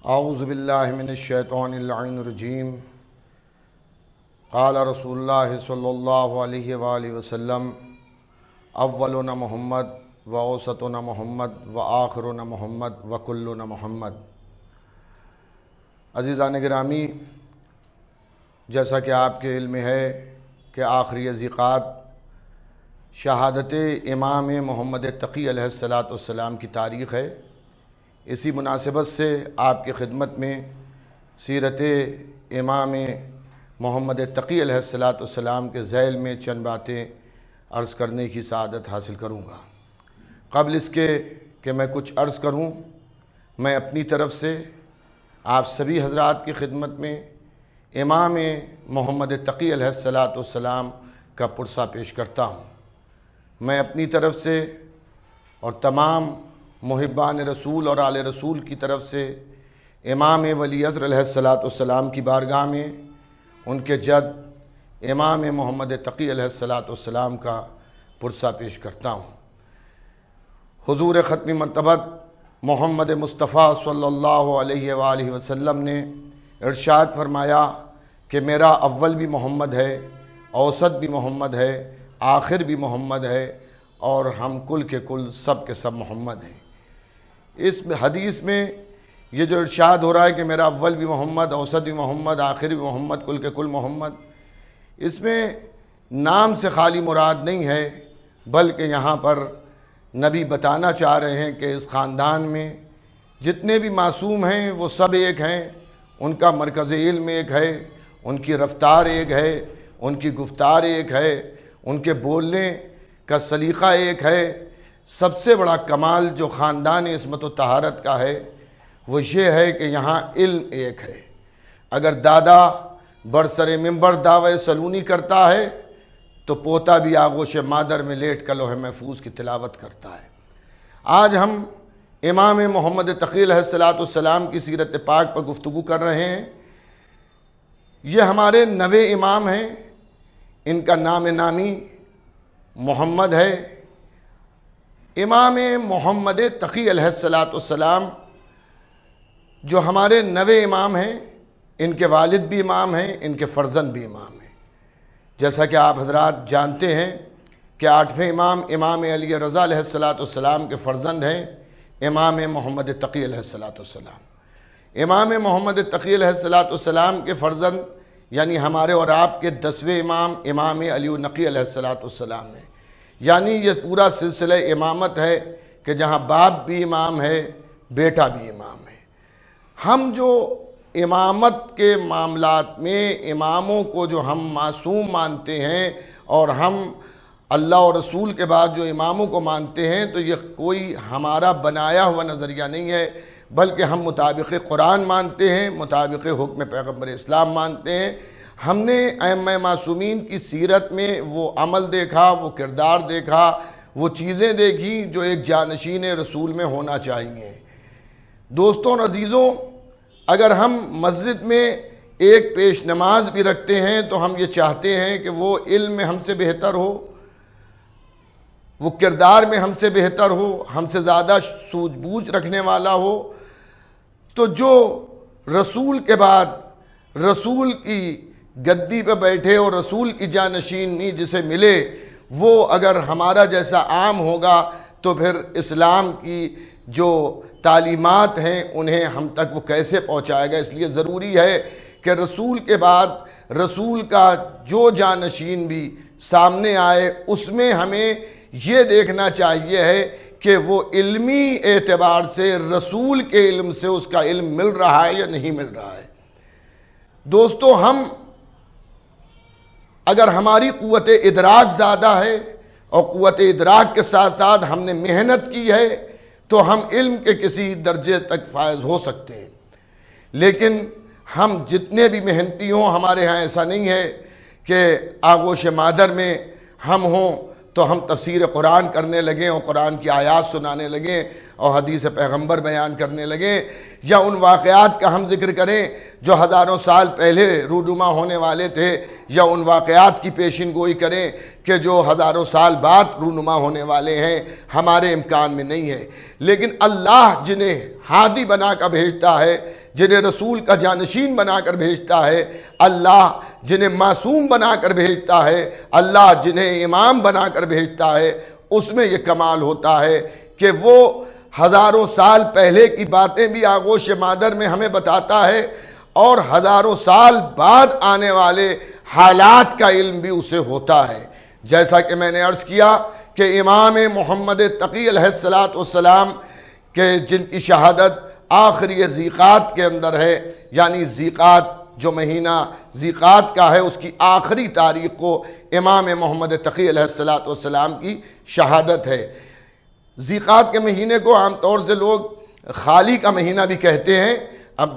اعوذ باللہ من الشیطان اللعین الرجیم قال رسول اللہ صلی اللہ علیہ وآلہ وسلم اولنا محمد و اوسطنا محمد و آخرنا محمد و کلنا محمد۔ عزیزان گرامی، جیسا کہ آپ کے علم ہے کہ آخری ذیقات شہادت امام محمد تقی علیہ السلام کی تاریخ ہے۔ اسی مناسبت سے آپ کی خدمت میں سیرت امام محمد تقی علیہ السلام کے ذیل میں چند باتیں عرض کرنے کی سعادت حاصل کروں گا۔ قبل اس کے کہ میں کچھ عرض کروں، میں اپنی طرف سے آپ سبھی حضرات کی خدمت میں امام محمد تقی علیہ السلام کا پرسہ پیش کرتا ہوں۔ میں اپنی طرف سے اور تمام محبان رسول اور آل رسول کی طرف سے امام ولی عصر علیہ السلام کی بارگاہ میں ان کے جد امام محمد تقی علیہ السلام کا پرسہ پیش کرتا ہوں۔ حضور ختم مرتبت محمد مصطفیٰ صلی اللہ علیہ وآلہ وسلم نے ارشاد فرمایا کہ میرا اول بھی محمد ہے، اوسط بھی محمد ہے، آخر بھی محمد ہے، اور ہم کل کے کل سب کے سب محمد ہیں۔ اس حدیث میں یہ جو ارشاد ہو رہا ہے کہ میرا اول بھی محمد، اوسط بھی محمد، آخر بھی محمد، کل کے کل محمد، اس میں نام سے خالی مراد نہیں ہے، بلکہ یہاں پر نبی بتانا چاہ رہے ہیں کہ اس خاندان میں جتنے بھی معصوم ہیں وہ سب ایک ہیں، ان کا مرکز علم ایک ہے، ان کی رفتار ایک ہے، ان کی گفتار ایک ہے، ان کے بولنے کا سلیقہ ایک ہے۔ سب سے بڑا کمال جو خاندان عصمت و طہارت کا ہے وہ یہ ہے کہ یہاں علم ایک ہے۔ اگر دادا برسر منبر دعوی سلونی کرتا ہے تو پوتا بھی آغوش مادر میں لیٹ کر لوح محفوظ کی تلاوت کرتا ہے۔ آج ہم امام محمد تقی علیہ السلام کی سیرت پاک پر گفتگو کر رہے ہیں۔ یہ ہمارے 9 امام ہیں، ان کا نام نامی محمد ہے۔ امام محمد تقی علیہ السلام جو ہمارے 9 امام ہیں، ان کے والد بھی امام ہیں، ان کے فرزند بھی امام ہیں۔ جیسا کہ آپ حضرات جانتے ہیں کہ 8ویں امام امام علی رضا علیہ السلام کے فرزند ہیں امام محمد تقی علیہ السلام۔ امام محمد تقی علیہ السلام کے فرزند یعنی ہمارے اور آپ کے 10ویں امام امام علی نقی علیہ السلام ہیں۔ یعنی یہ پورا سلسلہ امامت ہے کہ جہاں باپ بھی امام ہے، بیٹا بھی امام ہے۔ ہم جو امامت کے معاملات میں اماموں کو جو ہم معصوم مانتے ہیں اور ہم اللہ اور رسول کے بعد جو اماموں کو مانتے ہیں، تو یہ کوئی ہمارا بنایا ہوا نظریہ نہیں ہے، بلکہ ہم مطابق قرآن مانتے ہیں، مطابق حکم پیغمبر اسلام مانتے ہیں۔ ہم نے ائمہ معصومین کی سیرت میں وہ عمل دیکھا، وہ کردار دیکھا، وہ چیزیں دیکھی جو ایک جانشین رسول میں ہونا چاہیے۔ دوستوں اور عزیزوں، اگر ہم مسجد میں ایک پیش نماز بھی رکھتے ہیں تو ہم یہ چاہتے ہیں کہ وہ علم میں ہم سے بہتر ہو، وہ کردار میں ہم سے بہتر ہو، ہم سے زیادہ سوجھ بوجھ رکھنے والا ہو۔ تو جو رسول کے بعد رسول کی گدی پہ بیٹھے اور رسول کی جانشینی جسے ملے، وہ اگر ہمارا جیسا عام ہوگا تو پھر اسلام کی جو تعلیمات ہیں انہیں ہم تک وہ کیسے پہنچائے گا۔ اس لیے ضروری ہے کہ رسول کے بعد رسول کا جو جانشین بھی سامنے آئے، اس میں ہمیں یہ دیکھنا چاہیے ہے کہ وہ علمی اعتبار سے رسول کے علم سے اس کا علم مل رہا ہے یا نہیں مل رہا ہے۔ دوستو، ہم اگر ہماری قوت ادراک زیادہ ہے اور قوت ادراک کے ساتھ ساتھ ہم نے محنت کی ہے، تو ہم علم کے کسی درجے تک فائز ہو سکتے ہیں، لیکن ہم جتنے بھی محنتی ہوں، ہمارے ہاں ایسا نہیں ہے کہ آغوش مادر میں ہم ہوں تو ہم تفسیر قرآن کرنے لگیں اور قرآن کی آیات سنانے لگیں اور حدیث پیغمبر بیان کرنے لگیں، یا ان واقعات کا ہم ذکر کریں جو ہزاروں سال پہلے رونما ہونے والے تھے، یا ان واقعات کی پیشن گوئی کریں کہ جو ہزاروں سال بعد رونما ہونے والے ہیں۔ ہمارے امکان میں نہیں ہے، لیکن اللہ جنہیں ہادی بنا کر بھیجتا ہے، جنہیں رسول کا جانشین بنا کر بھیجتا ہے، اللہ جنہیں معصوم بنا کر بھیجتا ہے، اللہ جنہیں امام بنا کر بھیجتا ہے، اس میں یہ کمال ہوتا ہے کہ وہ ہزاروں سال پہلے کی باتیں بھی آغوش مادر میں ہمیں بتاتا ہے، اور ہزاروں سال بعد آنے والے حالات کا علم بھی اسے ہوتا ہے۔ جیسا کہ میں نے عرض کیا کہ امام محمد تقی علیہ السلام کہ جن کی شہادت آخری ذیقات کے اندر ہے، یعنی ذیقات جو مہینہ ذیقات کا ہے اس کی آخری تاریخ کو امام محمد تقی علیہ السلام کی شہادت ہے۔ ذیقات کے مہینے کو عام طور سے لوگ خالی کا مہینہ بھی کہتے ہیں، اب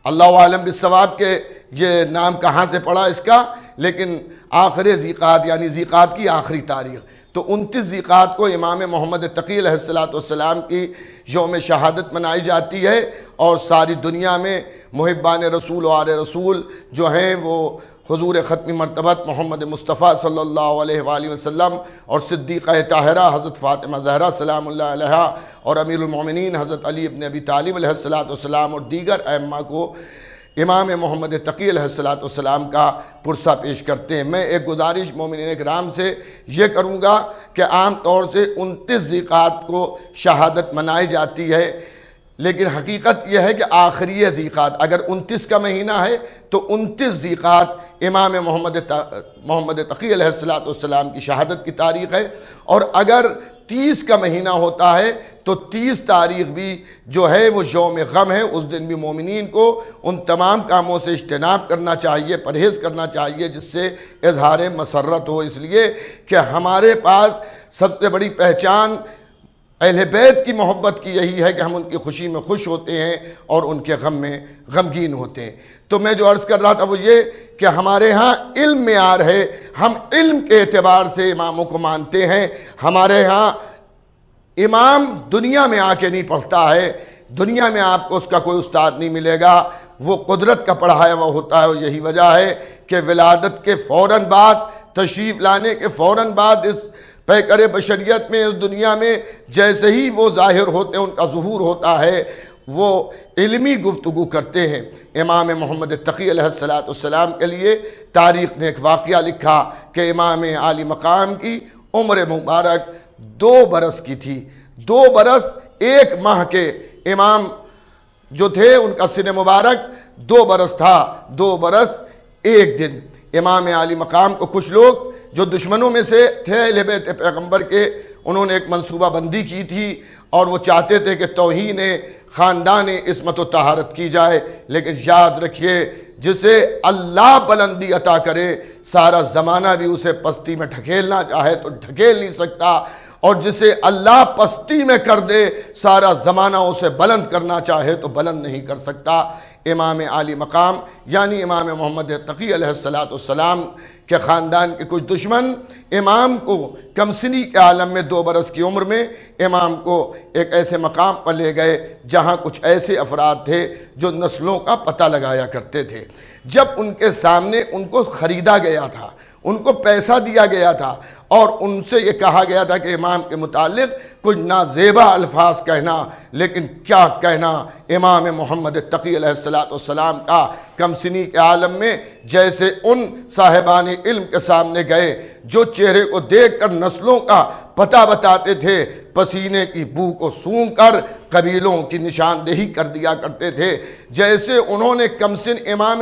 اللہ عالم بالصواب کہ یہ نام کہاں سے پڑا اس کا، لیکن آخر ذیقات یعنی ذیقات کی آخری تاریخ، تو 29 ذیقات کو امام محمد تقی علیہ السلام کی یوم شہادت منائی جاتی ہے، اور ساری دنیا میں محبان رسول و آل رسول جو ہیں وہ حضور ختم مرتبت محمد مصطفیٰ صلی اللہ علیہ وآلہ وسلم اور صدیقہ طاہرہ حضرت فاطمہ زہرا سلام اللہ علیہا اور امیر المومنین حضرت علی ابن ابی طالب علیہ السلام اور دیگر ائمہ کو امام محمد تقی علیہ السلام کا پرسہ پیش کرتے ہیں۔ میں ایک گزارش مومنین کرام سے یہ کروں گا کہ عام طور سے 29 ذیقات کو شہادت منائی جاتی ہے، لیکن حقیقت یہ ہے کہ آخری ذیقات اگر 29 کا مہینہ ہے تو 29 ذیقات امام محمد تقی علیہ السلام کی شہادت کی تاریخ ہے، اور اگر 30 کا مہینہ ہوتا ہے تو 30 تاریخ بھی جو ہے وہ یوم غم ہے۔ اس دن بھی مومنین کو ان تمام کاموں سے اجتناب کرنا چاہیے، پرہیز کرنا چاہیے جس سے اظہار مسرت ہو، اس لیے کہ ہمارے پاس سب سے بڑی پہچان اہل بیت کی محبت کی یہی ہے کہ ہم ان کی خوشی میں خوش ہوتے ہیں اور ان کے غم میں غمگین ہوتے ہیں۔ تو میں جو عرض کر رہا تھا وہ یہ کہ ہمارے ہاں علم معیار ہے، ہم علم کے اعتبار سے اماموں کو مانتے ہیں۔ ہمارے ہاں امام دنیا میں آ کے نہیں پڑھتا ہے، دنیا میں آپ کو اس کا کوئی استاد نہیں ملے گا، وہ قدرت کا پڑھایا ہوا ہوتا ہے، اور یہی وجہ ہے کہ ولادت کے فوراً بعد، تشریف لانے کے فوراً بعد اس پیکر بشریت میں، اس دنیا میں جیسے ہی وہ ظاہر ہوتے ہیں، ان کا ظہور ہوتا ہے، وہ علمی گفتگو کرتے ہیں۔ امام محمد تقی علیہ السلام کے لیے تاریخ نے ایک واقعہ لکھا کہ امام عالی مقام کی عمر مبارک 2 برس کی تھی۔ 2 برس 1 ماہ کے امام جو تھے ان کا سن مبارک 2 برس تھا، 2 برس 1 دن۔ امام عالی مقام کو کچھ لوگ جو دشمنوں میں سے تھے اہل بیت پیغمبر کے، انہوں نے ایک منصوبہ بندی کی تھی اور وہ چاہتے تھے کہ توہین خاندان عصمت و طہارت کی جائے، لیکن یاد رکھیے جسے اللہ بلندی عطا کرے سارا زمانہ بھی اسے پستی میں ڈھکیلنا چاہے تو ڈھکیل نہیں سکتا، اور جسے اللہ پستی میں کر دے سارا زمانہ اسے بلند کرنا چاہے تو بلند نہیں کر سکتا۔ امام عالی مقام یعنی امام محمد تقی علیہ السلام کے خاندان کے کچھ دشمن امام کو کمسنی کے عالم میں 2 برس کی عمر میں امام کو ایک ایسے مقام پر لے گئے جہاں کچھ ایسے افراد تھے جو نسلوں کا پتہ لگایا کرتے تھے۔ جب ان کے سامنے ان کو خریدا گیا تھا، ان کو پیسہ دیا گیا تھا، اور ان سے یہ کہا گیا تھا کہ امام کے متعلق کچھ نازیبا الفاظ کہنا، لیکن کیا کہنا امام محمد تقی علیہ السلام کا کمسنی کے عالم میں، جیسے ان صاحبان علم کے سامنے گئے جو چہرے کو دیکھ کر نسلوں کا پتہ بتاتے تھے، پسینے کی بو کو سونگھ کر قبیلوں کی نشاندہی کر دیا کرتے تھے، جیسے انہوں نے کمسن امام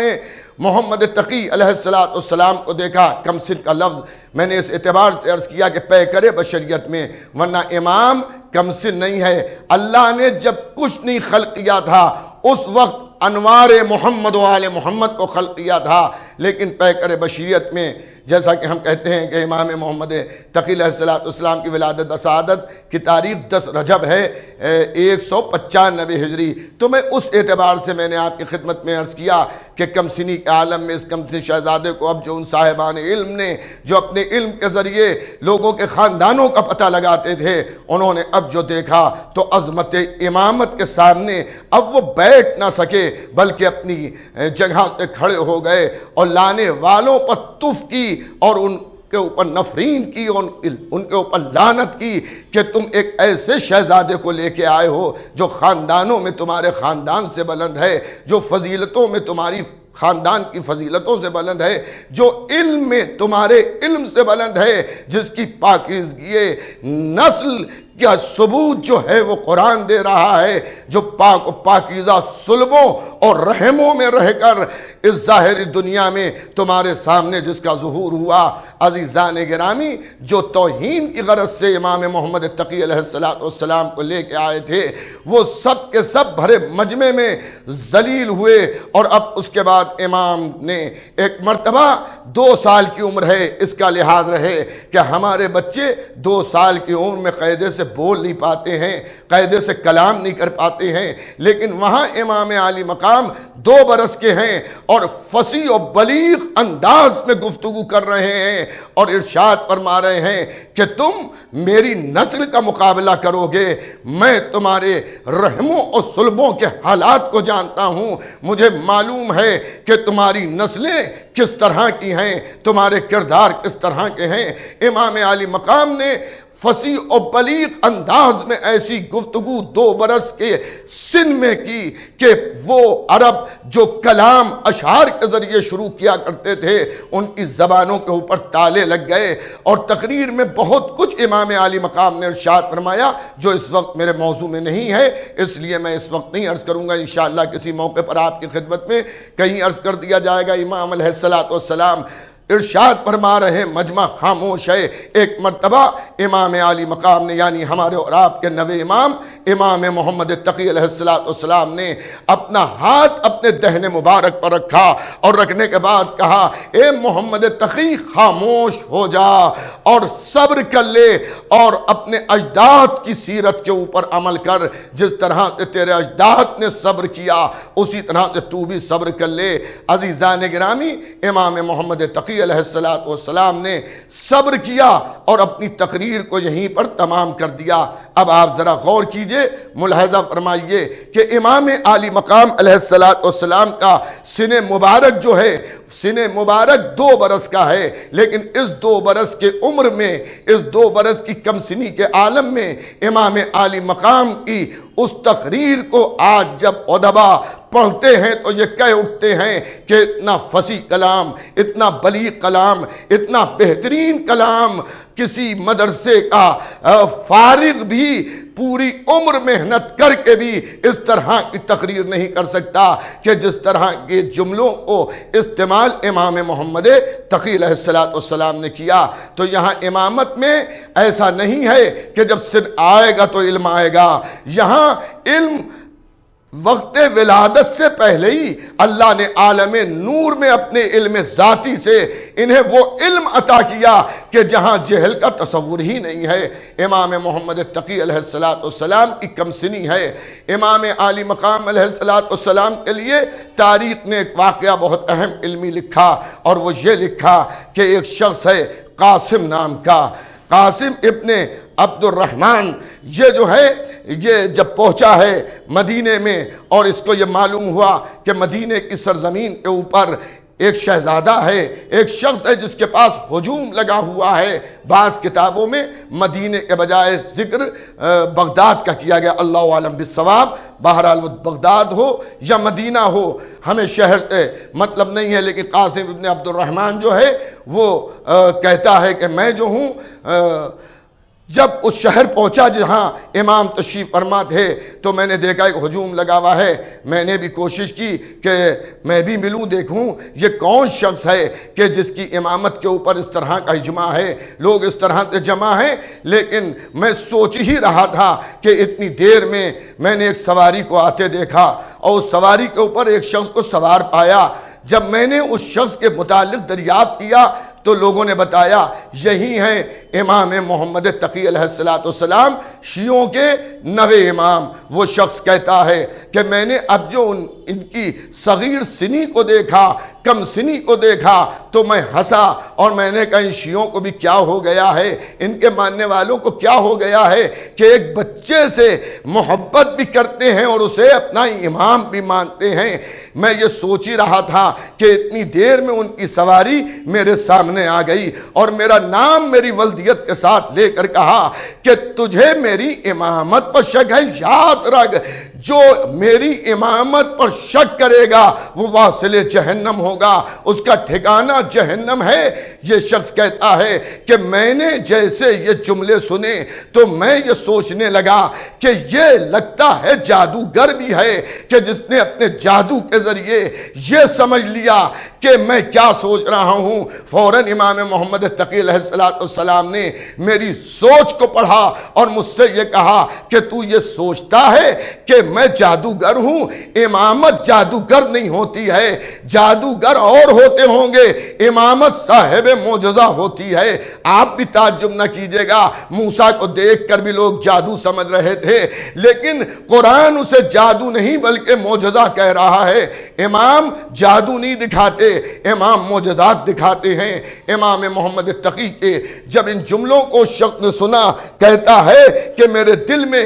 محمد تقی علیہ السلام کو دیکھا۔ کمسن کا لفظ میں نے اس اعتبار سے عرض کیا کہ پیکر بشریت میں، ورنہ امام کمسن نہیں ہے۔ اللہ نے جب کچھ نہیں خلق کیا تھا اس وقت انوار محمد و آل محمد کو خلق کیا تھا، لیکن پیکر بشریت میں جیسا کہ ہم کہتے ہیں کہ امام محمد تقی علیہ السلام کی ولادت بسعادت کی تاریخ 10 رجب ہے 195 ہجری، تو میں اس اعتبار سے میں نے آپ کی خدمت میں عرض کیا کہ کم سنی کے عالم میں اس کم سنی شہزادے کو اب جو ان صاحبان علم نے جو اپنے علم کے ذریعے لوگوں کے خاندانوں کا پتہ لگاتے تھے، انہوں نے اب جو دیکھا تو عظمت امامت کے سامنے اب وہ بیٹھ نہ سکے بلکہ اپنی جگہ سے کھڑے ہو گئے اور لانے والوں پر تف کی اور ان کے اوپر نفرین کی اور ان کے اوپر لعنت کی کہ تم ایک ایسے شہزادے کو لے کے آئے ہو جو خاندانوں میں تمہارے خاندان سے بلند ہے، جو فضیلتوں میں تمہاری خاندان کی فضیلتوں سے بلند ہے، جو علم میں تمہارے علم سے بلند ہے، جس کی پاکیزگی نسل کیا ثبوت جو ہے وہ قرآن دے رہا ہے، جو پاک و پاکیزہ صلبوں اور رحموں میں رہ کر اس ظاہری دنیا میں تمہارے سامنے جس کا ظہور ہوا۔ عزیزان گرامی، جو توہین کی غرض سے امام محمد تقی علیہ السلام کو لے کے آئے تھے، وہ سب کے سب بھرے مجمع میں ذلیل ہوئے، اور اب اس کے بعد امام نے ایک مرتبہ 2 سال کی عمر ہے، اس کا لحاظ رہے کہ ہمارے بچے 2 سال کی عمر میں قاعدے سے بول نہیں پاتے ہیں، قاعدے سے کلام نہیں کر پاتے ہیں، لیکن وہاں امام عالی مقام 2 برس کے ہیں اور فصیح و بلیغ انداز میں گفتگو کر رہے ہیں اور ارشاد فرما رہے ہیں کہ تم میری نسل کا مقابلہ کرو گے، میں تمہارے رحموں اور صلبوں کے حالات کو جانتا ہوں، مجھے معلوم ہے کہ تمہاری نسلیں کس طرح کی ہیں، تمہارے کردار کس طرح کے ہیں۔ امام عالی مقام نے فصیح و بلیغ انداز میں ایسی گفتگو 2 برس کے سن میں کی کہ وہ عرب جو کلام اشعار کے ذریعے شروع کیا کرتے تھے ان کی زبانوں کے اوپر تالے لگ گئے، اور تقریر میں بہت کچھ امام عالی مقام نے ارشاد فرمایا جو اس وقت میرے موضوع میں نہیں ہے، اس لیے میں اس وقت نہیں عرض کروں گا، انشاءاللہ کسی موقع پر آپ کی خدمت میں کہیں عرض کر دیا جائے گا۔ امام علیہ السلام ارشاد فرما رہے ہیں، مجمع خاموش ہے۔ ایک مرتبہ امام عالی مقام نے یعنی ہمارے اور آپ کے نوے امام امام محمد تقی علیہ السلام نے اپنا ہاتھ اپنے دہن مبارک پر رکھا اور رکھنے کے بعد کہا، اے محمد تقی خاموش ہو جا اور صبر کر لے اور اپنے اجداد کی سیرت کے اوپر عمل کر، جس طرح سے تیرے اجداد نے صبر کیا اسی طرح سے تو بھی صبر کر لے۔ عزیزان گرامی، امام محمد تقی علیہ السلام نے صبر کیا اور اپنی تقریر کو یہیں پر تمام کر دیا۔ اب آپ ذرا غور کیجئے، ملاحظہ فرمائیے کہ امام عالی مقام علیہ السلام کا سن مبارک جو ہے، سن مبارک 2 برس کا ہے، لیکن اس 2 برس کے عمر میں، اس 2 برس کی کم سنی کے عالم میں امام عالی مقام کی اس تقریر کو آج جب ادبا پڑھتے ہیں تو یہ کہہ اٹھتے ہیں کہ اتنا فصیح کلام، اتنا بلیغ کلام، اتنا بہترین کلام کسی مدرسے کا فارغ بھی پوری عمر محنت کر کے بھی اس طرح کی تقریر نہیں کر سکتا کہ جس طرح کے جملوں کو استعمال امام محمد تقی علیہ السلام نے کیا۔ تو یہاں امامت میں ایسا نہیں ہے کہ جب سن آئے گا تو علم آئے گا، یہاں علم وقت ولادت سے پہلے ہی اللہ نے عالم نور میں اپنے علم ذاتی سے انہیں وہ علم عطا کیا کہ جہاں جہل کا تصور ہی نہیں ہے۔ امام محمد تقی علیہ السلام کی کم سنی ہے۔ امام عالی مقام علیہ السلام کے لیے تاریخ نے ایک واقعہ بہت اہم علمی لکھا، اور وہ یہ لکھا کہ ایک شخص ہے قاسم نام کا، قاسم ابن عبد الرحمن، یہ جو ہے یہ جب پہنچا ہے مدینے میں اور اس کو یہ معلوم ہوا کہ مدینے کی سرزمین کے اوپر ایک شہزادہ ہے، ایک شخص ہے جس کے پاس ہجوم لگا ہوا ہے۔ بعض کتابوں میں مدینے کے بجائے ذکر بغداد کا کیا گیا، اللہ عالم بالصواب، بہرحال وہ بغداد ہو یا مدینہ ہو ہمیں شہر سے مطلب نہیں ہے، لیکن قاسم ابن عبد الرحمن جو ہے وہ کہتا ہے کہ میں جو ہوں جب اس شہر پہنچا جہاں امام تشریف فرما تھے تو میں نے دیکھا ایک ہجوم لگا ہوا ہے۔ میں نے بھی کوشش کی کہ میں بھی ملوں، دیکھوں یہ کون شخص ہے کہ جس کی امامت کے اوپر اس طرح کا اجماع ہے، لوگ اس طرح سے جمع ہیں۔ لیکن میں سوچ ہی رہا تھا کہ اتنی دیر میں نے ایک سواری کو آتے دیکھا اور اس سواری کے اوپر ایک شخص کو سوار پایا جب میں نے اس شخص کے متعلق دریافت کیا تو لوگوں نے بتایا یہی ہیں امام محمد تقی علیہ السلام، شیعوں کے 9 امام۔ وہ شخص کہتا ہے کہ میں نے اب جو ان کی صغیر سنی کو دیکھا، کم سنی کو دیکھا تو میں ہنسا اور میں نے کہا ان شیعوں کو بھی کیا ہو گیا ہے، ان کے ماننے والوں کو کیا ہو گیا ہے کہ ایک بچے سے محبت بھی کرتے ہیں اور اسے اپنا امام بھی مانتے ہیں۔ میں یہ سوچ ہی رہا تھا کہ اتنی دیر میں ان کی سواری میرے سامنے آ گئی اور میرا نام میری ولدیت کے ساتھ لے کر کہا کہ تجھے میری امامت پر شک ہے، یاد رکھ جو میری امامت پر شک کرے گا وہ واصل جہنم ہوگا، اس کا ٹھکانہ جہنم ہے۔ یہ شخص کہتا ہے کہ میں نے جیسے یہ جملے سنے تو میں یہ سوچنے لگا کہ یہ لگتا ہے جادوگر بھی ہے کہ جس نے اپنے جادو کے ذریعے یہ سمجھ لیا کہ میں کیا سوچ رہا ہوں۔ فوراً امام محمد تقی علیہ السلام نے میری سوچ کو پڑھا اور مجھ سے یہ کہا کہ تو یہ سوچتا ہے کہ میں جادوگر ہوں؟ امامت جادوگر نہیں ہوتی ہے، جادوگر اور ہوتے ہوں گے، امامت صاحب معجزہ ہوتی ہے۔ آپ بھی تعجب نہ کیجئے گا، موسیٰ کو دیکھ کر بھی لوگ جادو سمجھ رہے تھے، لیکن قرآن اسے جادو نہیں بلکہ معجزہ کہہ رہا ہے۔ امام جادو نہیں دکھاتے، امام معجزات دکھاتے ہیں۔ امام محمد تقی کے جب ان جملوں کو شخص نے سنا، کہتا ہے کہ میرے دل میں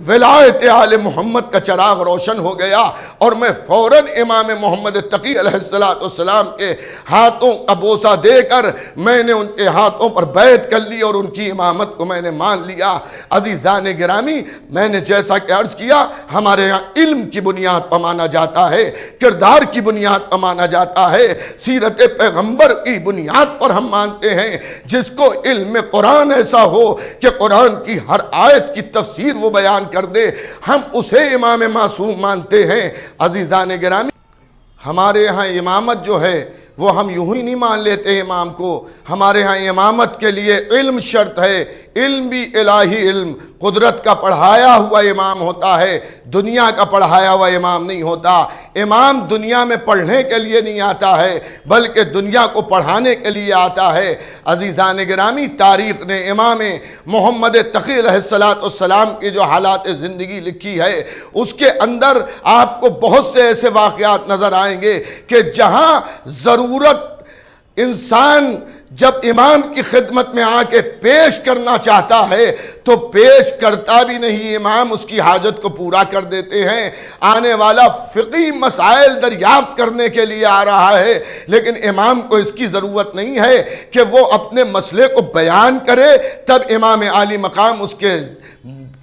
ولایت آل محمد کا چراغ روشن ہو گیا اور میں فوراً امام محمد تقی علیہ السلام کے ہاتھوں کا بوسہ دے کر میں نے ان کے ہاتھوں پر بیعت کر لی اور ان کی امامت کو میں نے مان لیا۔ عزیزان گرامی، میں نے جیسا کہ عرض کیا ہمارے یہاں علم کی بنیاد پر مانا جاتا ہے، کردار کی بنیاد پر مانا جاتا ہے، سیرت پیغمبر کی بنیاد پر ہم مانتے ہیں۔ جس کو علم قرآن ایسا ہو کہ قرآن کی ہر آیت کی تفسیر وہ بیان کر دے، ہم اسے امام معصوم مانتے ہیں۔ عزیزان گرامی، ہمارے ہاں امامت جو ہے وہ ہم یوں ہی نہیں مان لیتے امام کو، ہمارے ہاں امامت کے لیے علم شرط ہے، علم بھی الہی علم، قدرت کا پڑھایا ہوا امام ہوتا ہے، دنیا کا پڑھایا ہوا امام نہیں ہوتا۔ امام دنیا میں پڑھنے کے لیے نہیں آتا ہے بلکہ دنیا کو پڑھانے کے لیے آتا ہے۔ عزیزان گرامی، تاریخ نے امام محمد تقی علیہ السلام کی جو حالات زندگی لکھی ہے اس کے اندر آپ کو بہت سے ایسے واقعات نظر آئیں گے کہ جہاں ضرورت انسان جب امام کی خدمت میں آ کے پیش کرنا چاہتا ہے تو پیش کرتا بھی نہیں، امام اس کی حاجت کو پورا کر دیتے ہیں۔ آنے والا فقہی مسائل دریافت کرنے کے لیے آ رہا ہے لیکن امام کو اس کی ضرورت نہیں ہے کہ وہ اپنے مسئلے کو بیان کرے تب امام عالی مقام اس کے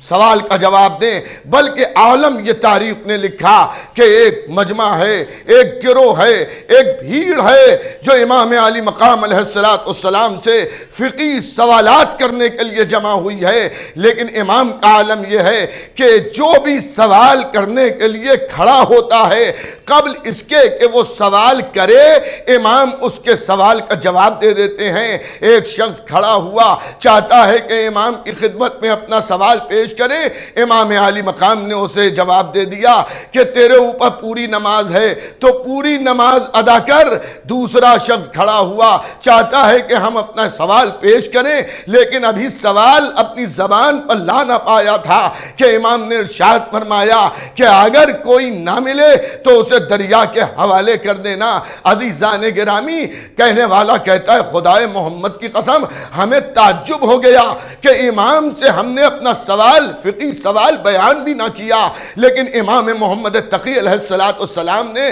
سوال کا جواب دیں، بلکہ عالم یہ تاریخ نے لکھا کہ ایک مجمع ہے، ایک گروہ ہے، ایک بھیڑ ہے جو امام علی مقام علیہ السلام سے فقہی سوالات کرنے کے لیے جمع ہوئی ہے۔ لیکن امام کا عالم یہ ہے کہ جو بھی سوال کرنے کے لیے کھڑا ہوتا ہے قبل اس کے کہ وہ سوال کرے امام اس کے سوال کا جواب دے دیتے ہیں۔ ایک شخص کھڑا ہوا چاہتا ہے کہ امام کی خدمت میں اپنا سوال پیش کرے، امام عالی مقام نے اسے جواب دے دیا کہ تیرے اوپر پوری نماز ہے تو پوری نماز ادا کر۔ دوسرا شخص کھڑا ہوا چاہتا ہے کہ ہم اپنا سوال پیش کریں لیکن ابھی سوال اپنی زبان پر لا نہ پایا تھا کہ امام نے ارشاد فرمایا کہ اگر کوئی نہ ملے تو اسے دریا کے حوالے کر دینا۔ عزیزان گرامی، کہنے والا کہتا ہے خدائے محمد کی قسم ہمیں تعجب ہو گیا کہ امام سے ہم نے اپنا سوال فقہی سوال بیان بھی نہ کیا لیکن امام محمد تقی علیہ السلام نے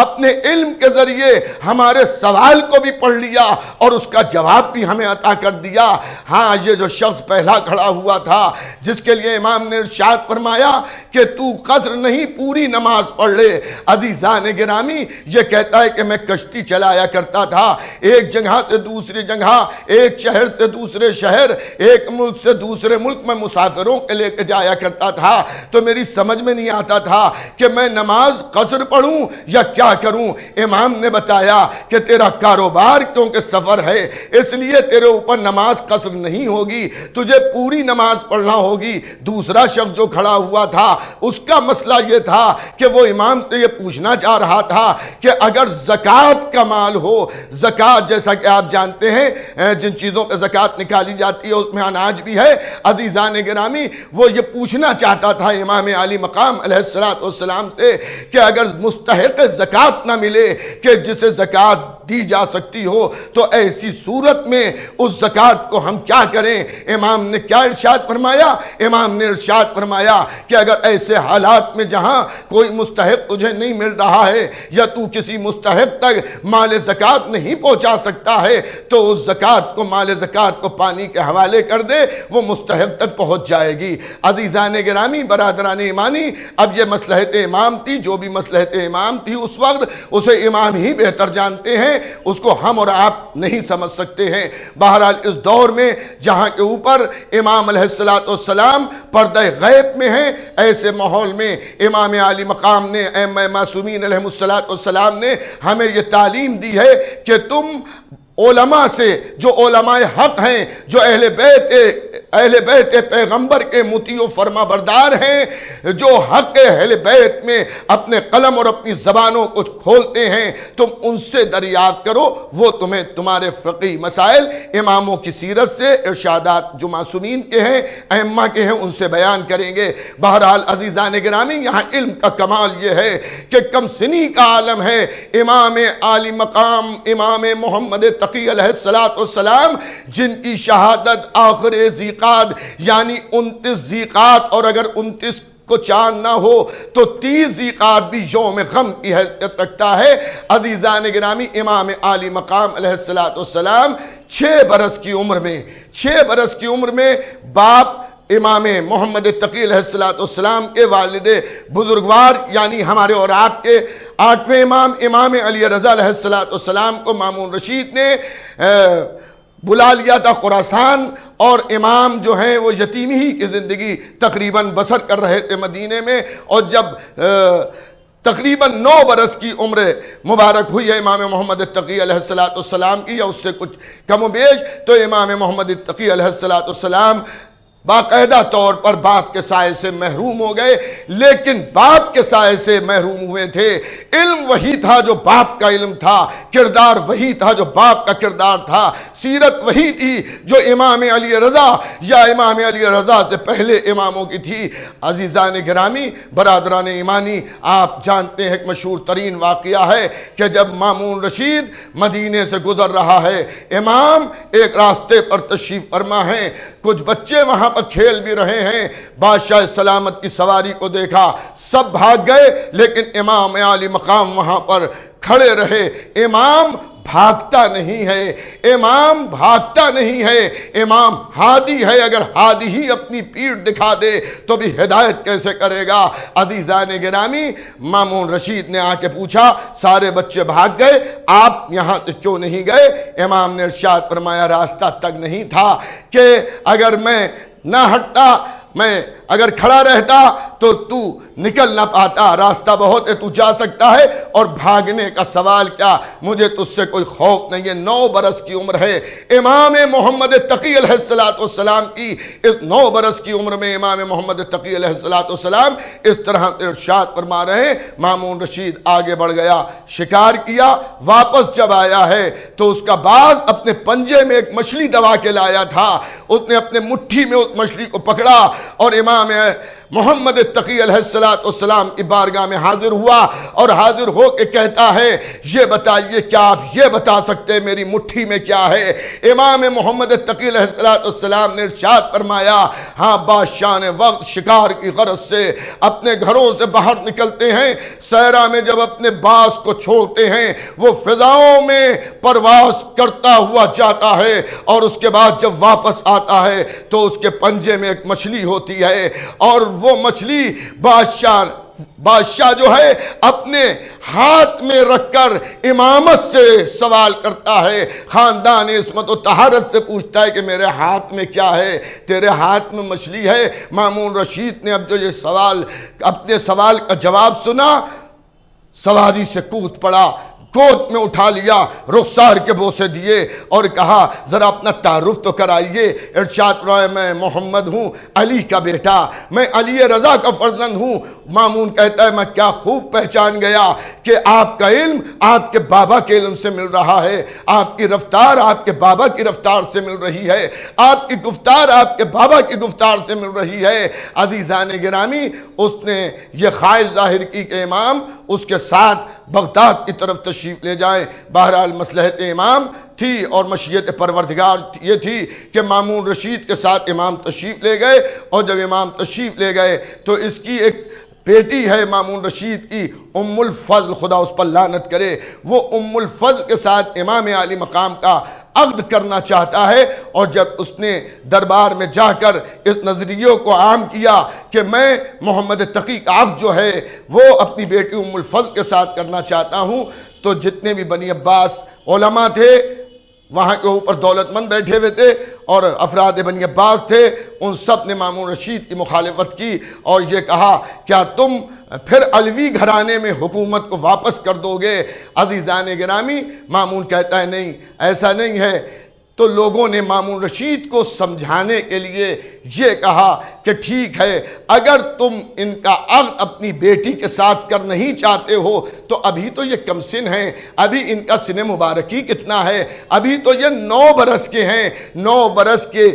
اپنے علم کے ذریعے ہمارے سوال کو بھی پڑھ لیا اور اس کا جواب بھی ہمیں عطا کر دیا۔ ہاں، یہ جو شخص پہلا کھڑا ہوا تھا جس کے لیے امام نے ارشاد فرمایا کہ تو قصر نہیں پوری نماز پڑھ لے۔ عزیزان گرامی، یہ کہتا ہے کہ میں کشتی چلایا کرتا تھا، ایک جگہ سے دوسری جگہ، ایک شہر سے دوسرے شہر، ایک ملک سے دوسرے ملک میں مسافروں کے لے کے جایا کرتا تھا تو میری سمجھ میں نہیں آتا تھا کہ میں نماز قصر پڑھوں یا کیا کروں۔ امام نے بتایا کہ تیرا کاروبار کیونکہ سفر ہے اس لیے تیرے اوپر نماز قصر نہیں ہوگی، تجھے پوری نماز پڑھنا ہوگی۔ دوسرا شخص جو کھڑا ہوا تھا اس کا مسئلہ یہ تھا کہ وہ امام سے یہ پوچھنا پوچھنا چاہ رہا تھا کہ اگر زکوٰۃ کا مال ہو، زکوٰۃ جیسا کہ آپ جانتے ہیں جن چیزوں پہ زکوٰۃ نکالی جاتی ہے اس میں اناج بھی ہے، عزیزان گرامی وہ یہ پوچھنا چاہتا تھا امام عالی مقام علیہ السلام سے کہ اگر مستحق زکوٰۃ نہ ملے کہ جسے زکوٰۃ دی جا سکتی ہو تو ایسی صورت میں اس زکوٰۃ کو ہم کیا کریں؟ امام نے کیا ارشاد فرمایا؟ امام نے ارشاد فرمایا کہ اگر ایسے حالات میں جہاں کوئی مستحق تجھے نہیں مل رہا ہے یا تو کسی مستحق تک مال زکوٰۃ نہیں پہنچا سکتا ہے تو اس زکوٰۃ کو، مال زکوٰۃ کو پانی کے حوالے کر دے، وہ مستحق تک پہنچ جائے گی۔ عزیزان گرامی، برادران ایمانی، اب یہ مصلحت امام تھی، جو بھی مصلحت امام تھی اس وقت اسے امام ہی بہتر جانتے ہیں، اس کو ہم اور آپ نہیں سمجھ سکتے ہیں۔ بہرحال اس دور میں جہاں کے اوپر امام علیہ السلام پردہ غیب میں ہیں، ایسے ماحول میں امام عالی مقام نے، ائمہ معصومین علیہ السلام نے ہمیں یہ تعلیم دی ہے کہ تم علماء سے، جو علماء حق ہیں، جو اہل بیت پیغمبر کے مطیع و فرما بردار ہیں، جو حق اہل بیت میں اپنے قلم اور اپنی زبانوں کو کھولتے ہیں، تم ان سے دریافت کرو، وہ تمہیں تمہارے فقہی مسائل اماموں کی سیرت سے، ارشادات جو معصومین کے ہیں، ائمہ کے ہیں، ان سے بیان کریں گے۔ بہرحال عزیزان گرامی، یہاں علم کا کمال یہ ہے کہ کم سنی کا عالم ہے امام عالی مقام امام محمد تقی علیہ السلام، جن کی شہادت آخر ذیقعد یعنی 29 ذیقعد، اور اگر 29 کو چاند نہ ہو تو 30 ذیقعد بھی یوم غم کی حیثیت رکھتا ہے۔ عزیزان گرامی، امام عالی مقام علیہ السلام 6 برس کی عمر میں باپ امام محمد تقی علیہ السلام کے والد بزرگوار یعنی ہمارے اور آپ کے 8ویں امام علی رضا علیہ السلام کو مامون رشید نے بلا لیا تھا خراسان، اور امام جو ہیں وہ یتیمی ہی کی زندگی تقریباً بسر کر رہے تھے مدینے میں، اور جب تقریباً 9 برس کی عمر مبارک ہوئی ہے امام محمد تقی علیہ السلام کی، یا اس سے کچھ کم و بیش، تو امام محمد تقی علیہ السلام باقاعدہ طور پر باپ کے سائے سے محروم ہو گئے، لیکن باپ کے سائے سے محروم ہوئے تھے، علم وہی تھا جو باپ کا علم تھا، کردار وہی تھا جو باپ کا کردار تھا، سیرت وہی تھی جو امام علی رضا یا امام علی رضا سے پہلے اماموں کی تھی۔ عزیزان گرامی، برادران ایمانی، آپ جانتے ہیں ایک مشہور ترین واقعہ ہے کہ جب مامون رشید مدینے سے گزر رہا ہے، امام ایک راستے پر تشریف فرما ہیں، کچھ بچے وہاں پر کھیل بھی رہے ہیں، بادشاہ سلامت کی سواری کو دیکھا، سب بھاگ گئے، لیکن امام عالی مقام وہاں پر کھڑے رہے۔ امام بھاگتا نہیں ہے، امام ہادی ہے، اگر ہادی ہی اپنی پیٹھ دکھا دے تو بھی ہدایت کیسے کرے گا؟ عزیزان گرامی، مامون رشید نے آ کے پوچھا، سارے بچے بھاگ گئے، آپ یہاں سے کیوں نہیں گئے؟ امام نے ارشاد فرمایا، راستہ تک نہیں تھا کہ اگر میں نہ ہٹتا، میں اگر کھڑا رہتا تو تو نکل نہ پاتا، راستہ بہت ہے، تو جا سکتا ہے، اور بھاگنے کا سوال کیا، مجھے تجھ سے کوئی خوف نہیں ہے۔ 9 برس کی عمر ہے امام محمد تقی علیہ السلام کی، اس 9 برس کی عمر میں امام محمد تقی علیہ السلام اس طرح ارشاد فرما رہے ہیں۔ مامون رشید آگے بڑھ گیا، شکار کیا، واپس جب آیا ہے تو اس کا باز اپنے پنجے میں ایک مچھلی دبا کے لایا تھا، اس نے اپنے مٹھی میں اس مچھلی کو پکڑا اور امام محمد تقی علیہ السلام کی بارگاہ میں حاضر ہوا، اور حاضر ہو کے کہتا ہے، یہ بتائیے، کیا آپ یہ بتا سکتے ہیں میری مٹھی میں کیا ہے؟ امام محمد تقی علیہ السلام نے ارشاد فرمایا، ہاں، بادشاہ نے وقت شکار کی غرض سے اپنے گھروں سے باہر نکلتے ہیں، صحرا میں جب اپنے باز کو چھوڑتے ہیں، وہ فضاؤں میں پرواز کرتا ہوا جاتا ہے، اور اس کے بعد جب واپس آتا ہے تو اس کے پنجے میں ایک مچھلی ہوتی ہے، اور وہ مچھلی بادشاہ جو ہے اپنے ہاتھ میں رکھ کر امامت سے سوال کرتا ہے، خاندان عصمت و طہارت سے پوچھتا ہے کہ میرے ہاتھ میں کیا ہے؟ تیرے ہاتھ میں مچھلی ہے۔ مامون رشید نے اب جو یہ اپنے سوال کا جواب سنا، سواری سے کود پڑا، گود میں اٹھا لیا، رخسار کے بوسے دیے اور کہا، ذرا اپنا تعارف تو کرائیے۔ ارشاد فرمایا، میں محمد ہوں، علی کا بیٹا، میں علی رضا کا فرزند ہوں، مامون کہتا ہے میں کیا خوب پہچان گیا کہ آپ کا علم آپ کے بابا کے علم سے مل رہا ہے، آپ کی رفتار آپ کے بابا کی رفتار سے مل رہی ہے، آپ کی گفتار آپ کے بابا کی گفتار سے مل رہی ہے۔ عزیزان گرامی، اس نے یہ خواہش ظاہر کی کہ امام اس کے ساتھ بغداد کی طرف تشریف لے جائیں۔ بہرحال مصلحت امام تھی اور مشیت پروردگار یہ تھی کہ مامون رشید کے ساتھ امام تشریف لے گئے، اور جب امام تشریف لے گئے تو اس کی ایک بیٹی ہے مامون رشید کی، ام الفضل، خدا اس پر لعنت کرے، وہ ام الفضل کے ساتھ امام عالی مقام کا عقد کرنا چاہتا ہے۔ اور جب اس نے دربار میں جا کر اس نظریے کو عام کیا کہ میں محمد تقی کا عقد جو ہے وہ اپنی بیٹی ام الفضل کے ساتھ کرنا چاہتا ہوں، تو جتنے بھی بنی عباس علماء تھے وہاں کے اوپر دولت مند بیٹھے ہوئے تھے اور افراد بنی عباس تھے، ان سب نے مامون رشید کی مخالفت کی اور یہ کہا کیا تم پھر علوی گھرانے میں حکومت کو واپس کر دو گے؟ عزیزان گرامی، مامون کہتا ہے نہیں، ایسا نہیں ہے۔ تو لوگوں نے مامون رشید کو سمجھانے کے لیے یہ کہا کہ ٹھیک ہے، اگر تم ان کا عقد اپنی بیٹی کے ساتھ کر نہیں چاہتے ہو تو ابھی تو یہ کم سن ہیں، ابھی ان کا سن مبارکی کتنا ہے، ابھی تو یہ 9 برس کے ہیں، 9 برس کے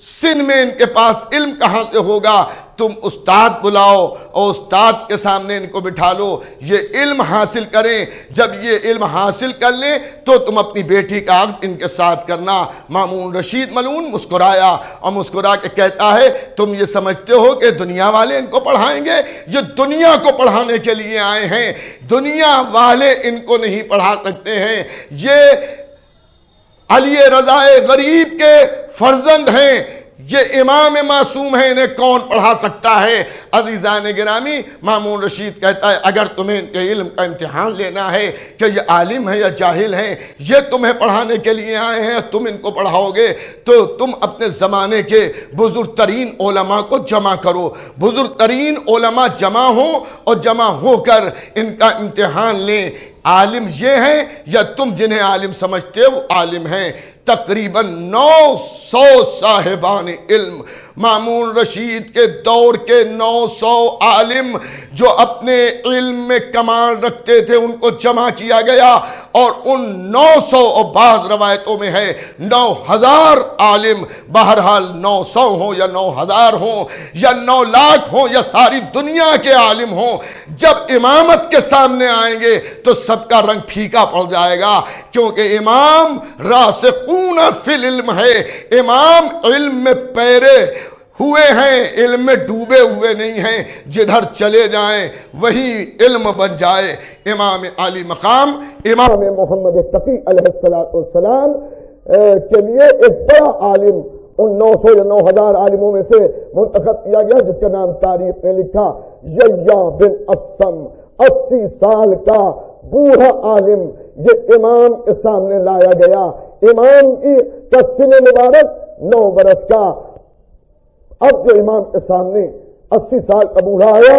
سن میں ان کے پاس علم کہاں سے ہوگا؟ تم استاد بلاؤ اور استاد کے سامنے ان کو بٹھا لو، یہ علم حاصل کریں، جب یہ علم حاصل کر لیں تو تم اپنی بیٹی کا عقد ان کے ساتھ کرنا۔ مامون رشید ملعون مسکرایا اور مسکرا کے کہتا ہے تم یہ سمجھتے ہو کہ دنیا والے ان کو پڑھائیں گے؟ یہ دنیا کو پڑھانے کے لیے آئے ہیں، دنیا والے ان کو نہیں پڑھا سکتے ہیں، یہ علی رضا غریب کے فرزند ہیں، یہ امام معصوم ہیں، انہیں کون پڑھا سکتا ہے؟ عزیزان گرامی، مامون رشید کہتا ہے اگر تمہیں ان کے علم کا امتحان لینا ہے کہ یہ عالم ہیں یا جاہل ہیں، یہ تمہیں پڑھانے کے لیے آئے ہیں، تم ان کو پڑھاؤ گے تو تم اپنے زمانے کے بزرگ ترین علماء کو جمع کرو، بزرگ ترین علماء جمع ہوں اور جمع ہو کر ان کا امتحان لیں، عالم یہ ہیں یا تم جنہیں عالم سمجھتے ہو وہ عالم ہیں۔ تقریباً 900 صاحبان علم، مامون رشید کے دور کے 900 عالم جو اپنے علم میں کمال رکھتے تھے ان کو جمع کیا گیا، اور ان 900 اور بعض روایتوں میں ہے 9000 عالم، بہرحال 900 ہوں یا 9000 ہوں یا 9 لاکھ ہوں یا ساری دنیا کے عالم ہوں، جب امامت کے سامنے آئیں گے تو سب کا رنگ پھیکا پڑ جائے گا، کیونکہ امام راسخون فی العلم ہے، امام علم میں پیرے ہوئے ہیں، علم میں ڈوبے ہوئے نہیں ہیں، جدھر چلے جائیں وہی علم بن جائے۔ امام عالی مقام امام محمد تقی علیہ السلام کے لیے ایک بڑا عالم ان 900 یا 9000 عالموں میں سے منتخب کیا گیا، جس کا نام تاریخ نے لکھا یحییٰ بن اقسم، 80 سال کا بوڑھا عالم یہ امام کے سامنے لایا گیا۔ امام کی سن مبارک 9 برس کا، اب جو امام کے سامنے 80 سال کا بوڑھا آیا،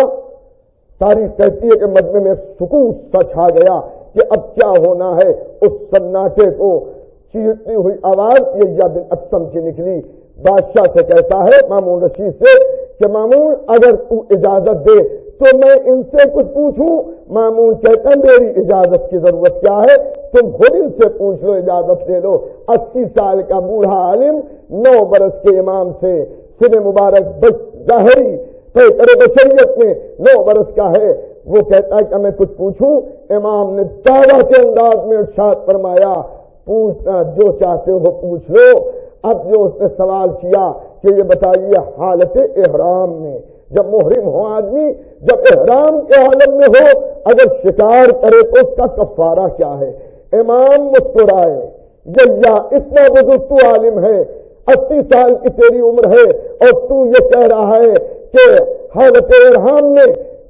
تاریخ کہتی ہے کہ مجمع میں سکوت سا چھا گیا کہ اب کیا ہونا ہے۔ اس سناٹے کو چیختی ہوئی آواز یحییٰ بن اقسم کی نکلی، بادشاہ سے کہتا ہے مامون رشید سے کہ مامون اگر تو اجازت دے تو میں ان سے کچھ پوچھوں؟ مامون کہتا ہے میری اجازت کی ضرورت کیا ہے، تم خود ان سے پوچھ لو، اجازت دے لو۔ 80 سال کا بوڑھا عالم 9 برس کے امام سے سن مبارک ظاہری بشریت میں 9 برس کا ہے، وہ کہتا ہے کہ میں کچھ پوچھوں؟ امام نے دعویٰ کے انداز میں ارشاد فرمایا پوچھنا جو چاہتے ہو پوچھ لو۔ اب جو اس نے سوال کیا کہ یہ بتائیے حالت احرام میں جب محرم ہو آدمی، جب احرام کے عالم میں ہو، اگر شکار کرے تو اس کا کفارہ کیا ہے؟ امام مسکرائے، یحییٰ اتنا بزرگ تو عالم ہے، 80 سال کی تیری عمر ہے اور تو یہ کہہ رہا ہے کہ حالت احرام میں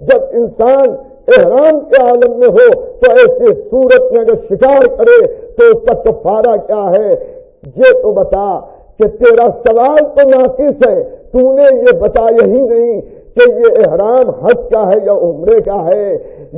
جب انسان احرام کے عالم میں ہو تو ایسی صورت میں اگر شکار کرے تو اس کا کفارہ کیا ہے؟ یہ تو بتا کہ تیرا سوال تو ناقص ہے، تو نے یہ بتایا ہی نہیں کہ یہ احرام حج کا ہے یا عمرے کا ہے۔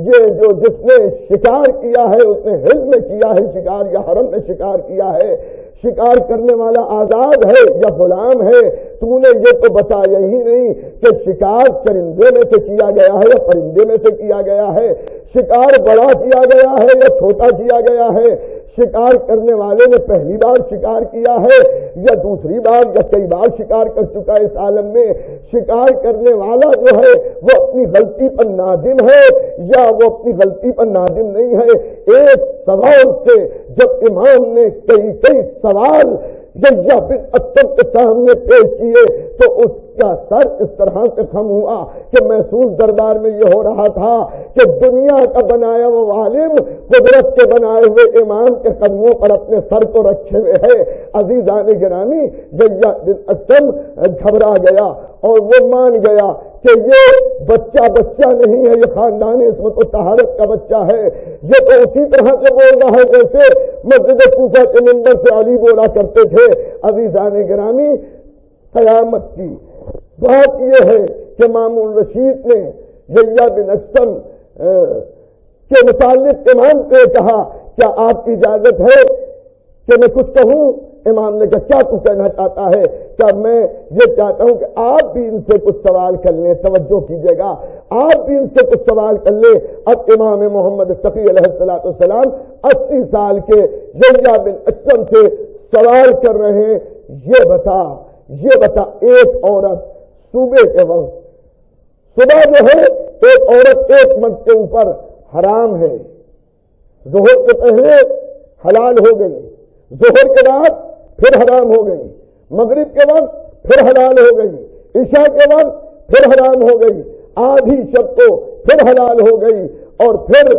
یہ جو جس نے شکار کیا ہے اس نے حل میں کیا ہے شکار یا حرم میں شکار کیا ہے؟ شکار کرنے والا آزاد ہے یا غلام ہے؟ تو نے یہ تو بتایا ہی نہیں کہ شکار چرندے میں سے کیا گیا ہے یا پرندے میں سے کیا گیا ہے، شکار بڑا کیا گیا ہے یا چھوٹا کیا گیا ہے، شکار کرنے والے نے پہلی بار شکار کیا ہے یا دوسری بار یا کئی بار شکار کر چکا ہے اس عالم میں۔ شکار کرنے والا جو ہے وہ اپنی غلطی پر نادم ہے یا وہ اپنی غلطی پر نادم نہیں ہے؟ ایک سوال سے جب امام نے کئی سوال یحییٰ بن اکثم کے سامنے پیش کیے تو اس کا سر اس طرح سے خم ہوا کہ محسوس دربار میں یہ ہو رہا تھا کہ دنیا کا بنایا وہ عالم قدرت کے بنائے ہوئے امام کے قدموں پر اپنے سر کو رکھے ہوئے ہے۔ عزیزان گرامی، یحییٰ بن اکثم گھبرا گیا اور وہ مان گیا کہ یہ بچہ نہیں ہے، یہ خاندان عصمت و طہارت کا بچہ ہے۔ یہ تو اسی طرح سے بول رہا ہے جیسے مسجد کوفہ کے منبر سے علی بولا کرتے تھے۔ عزیزان گرامی، قیامت کی بات یہ ہے کہ مامون رشید نے یحییٰ بن اکثم کے متعلق امام سے کہا کیا آپ کی اجازت ہے کہ میں کچھ کہوں؟ امام نے کہا کیا تو کہنا چاہتا ہے؟ کیا میں یہ چاہتا ہوں کہ آپ بھی ان سے کچھ سوال کر لیں، توجہ کیجیے گا، آپ بھی ان سے کچھ سوال کر لیں۔ اب امام محمد تقی علیہ السلام 80 سال کے یحییٰ بن اکثم سے سوال کر رہے ہیں، یہ بتا ایک عورت صبح کے وقت، صبح جو ہے ایک عورت ایک مرد کے اوپر حرام ہے، ظہر کے پہلے حلال ہو گئی، ظہر کے بعد پھر حرام ہو گئی، مغرب کے وقت پھر حلال ہو گئی، عشاء کے وقت پھر حرام ہو گئی، آدھی شب کو پھر حلال ہو گئی اور پھر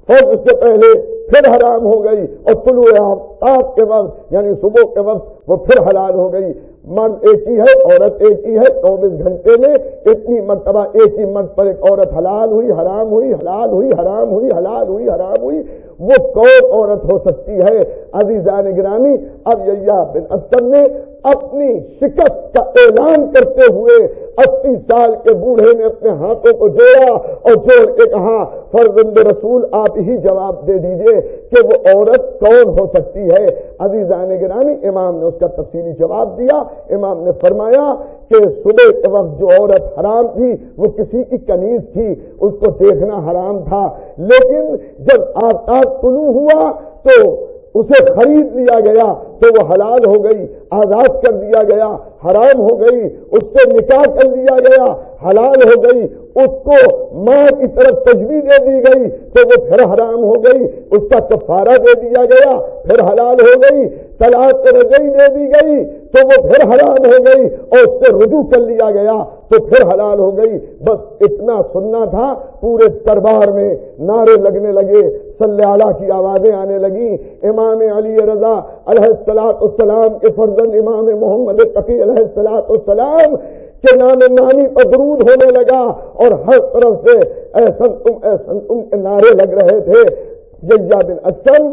فجر سے پہلے پھر حرام ہو گئی اور طلوع آفتاب کے وقت یعنی صبح کے وقت وہ پھر حلال ہو گئی۔ مرد ایک ہی ہے، عورت ایک ہی ہے، 24 گھنٹے میں اتنی مرتبہ ایک ہی مرد پر ایک عورت حلال ہوئی، حرام ہوئی، حلال ہوئی، حرام ہوئی، حلال ہوئی، حرام ہوئی، وہ کون عورت ہو سکتی ہے؟ عزیزان گرامی، اب یحییٰ بن اکثم نے اپنی شکست کا اعلان کرتے ہوئے 80 سال کے بوڑھے نے اپنے ہاتھوں کو جوڑا اور جوڑ کے کہا فرزند رسول آپ ہی جواب دے دیجئے کہ وہ عورت کون ہو سکتی ہے۔ عزیزان گرامی، امام نے اس کا تفصیلی جواب دیا۔ امام نے فرمایا کہ صبح کے وقت جو عورت حرام تھی وہ کسی کی کنیز تھی، اس کو دیکھنا حرام تھا، لیکن جب آفتاب طلوع ہوا تو اسے خرید لیا گیا تو وہ حلال ہو گئی، آزاد کر دیا گیا، حرام ہو گئی، اس سے نکاح کر لیا گیا، حلال ہو گئی، اس کو ماں کی طرف تجویز دے دی گئی تو وہ پھر حرام ہو گئی، اس کا کفارہ دے دیا گیا پھر حلال ہو گئی، طلاق رجعی دے دی گئی تو وہ پھر حرام ہو گئی اور اس سے رجوع کر لیا گیا تو پھر حلال ہو گئی۔ بس اتنا سننا تھا، پورے دربار میں نعرے لگنے لگے، صلی اللہ کی آوازیں آنے لگیں۔ امام علی رضا علیہ السلام کے فرزند امام محمد تقی علیہ السلام کے نام نامی پر درود ہونے لگا اور ہر طرف سے احسن تم کے نعرے لگ رہے تھے۔ یحییٰ بن اکثم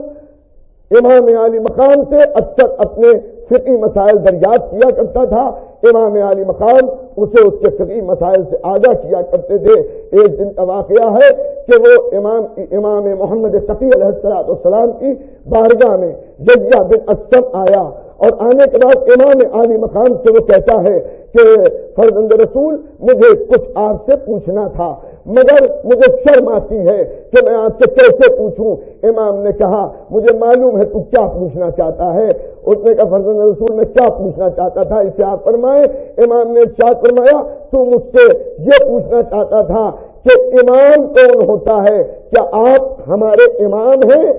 امام علی مقام سے اکثر اپنے فقہی مسائل دریافت کیا کرتا تھا، امام علی مقام اسے اس کے فقہی مسائل سے آگاہ کیا کرتے تھے۔ ایک دن کا واقعہ ہے کہ وہ امام محمد تقی علیہ السلام کی بارگاہ میں یحییٰ بن اکثم آیا اور آنے کے بعد امام علی مقام سے وہ کہتا ہے کہ فرزند رسول مجھے کچھ آپ سے پوچھنا تھا مگر مجھے شرم آتی ہے کہ میں آپ سے کیسے پوچھوں۔ امام نے کہا مجھے معلوم ہے تو کیا پوچھنا چاہتا ہے۔ اس نے کہا فرزند رسول میں کیا پوچھنا چاہتا تھا اسے آپ فرمائیں۔ امام نے ارشاد فرمایا تو مجھ سے یہ پوچھنا چاہتا تھا کہ امام کون ہوتا ہے، کیا آپ ہمارے امام ہیں؟